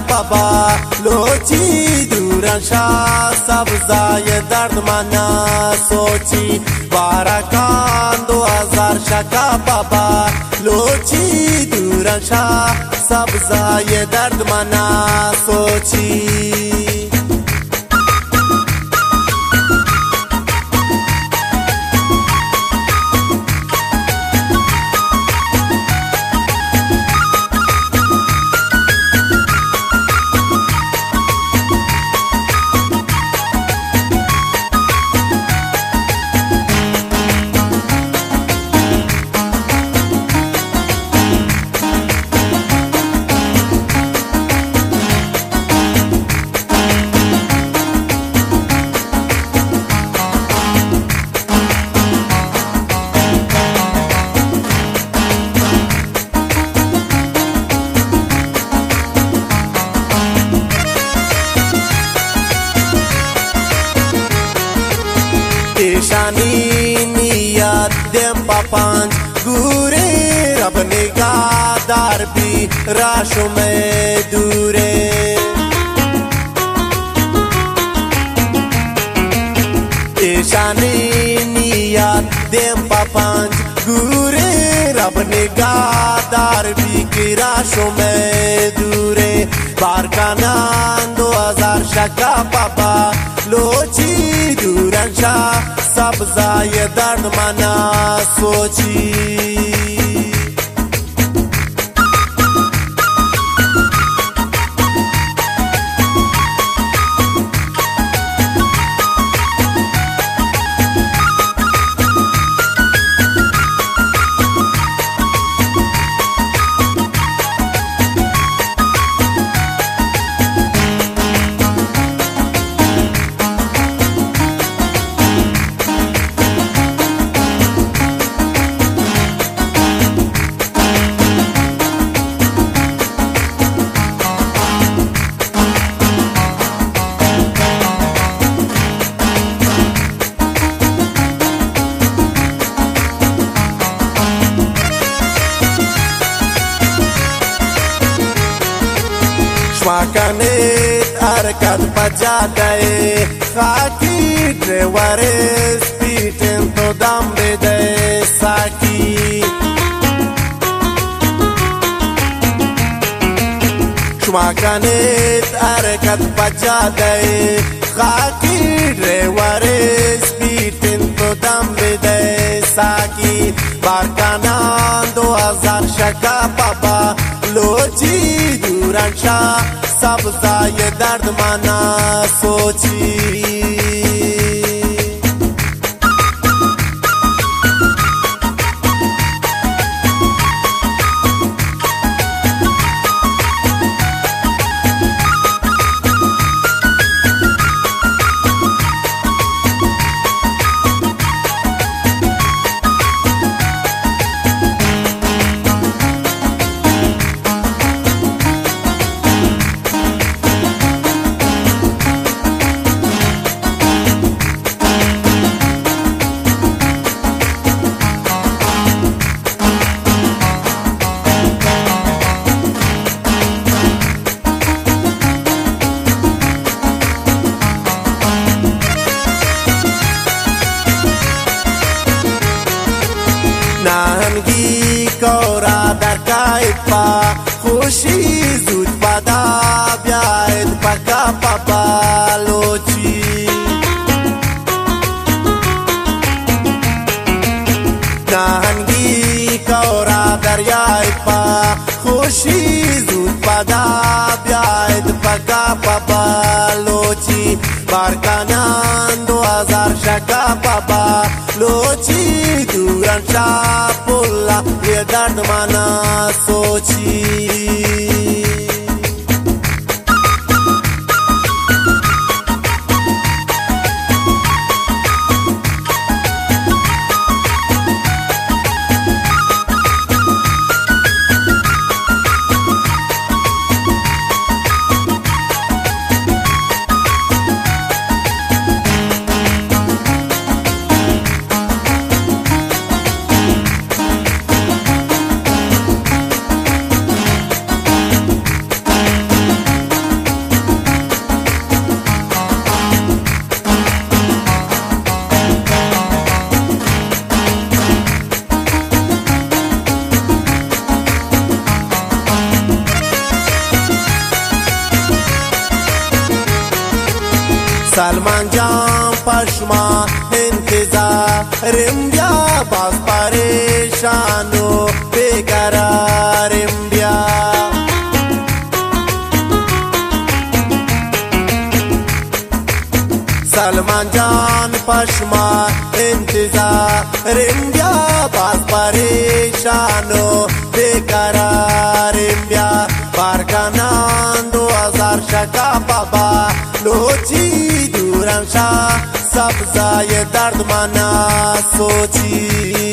बाबा लोची दूरशा सब्जाय दर्द मना सोची बाराकान 2000 शका बाबा लोची दूरशा सब्जाय दर्द मना सोची शानी नियत देम पांच गुरे रब निगाहदार भी राशों में दूरे शानी नियत देम पांच गुरे रब निगाहदार भी की राशों में दूरे बारकानान 2000 शका पापा लोची दूरशा सब्जाय दर्द मना सोची Shmakanit arkad pajadae Khaki drewares Pitin to dambide saki Shmakanit arkad pajadae Khaki drewares Pitin to dambide saki Barkanan 2000 shaka baba लोची दूरशा सब्जाय दर्द मना सोची نهنگی کورا در کایپا خوشی زود پدا بیاید پکا پاپا لوچی نهنگی کورا دریای پا خوشی زود پدا بیاید پکا پاپا لوچی بارکانان 2000 شکا پاپا लोची दूरशा पुल्ला ये दर्द मना सोची सलमान जान पशमा इंतजारम ब्या बास परेशानो बेकरारम ब्या सलमान जान पशमा इंतजारम ब्या बास परेशानो बेकरारम ब्या बारकानान 2000 शका बाबा लोची दूरंशा सब जाए दर्द मना सोची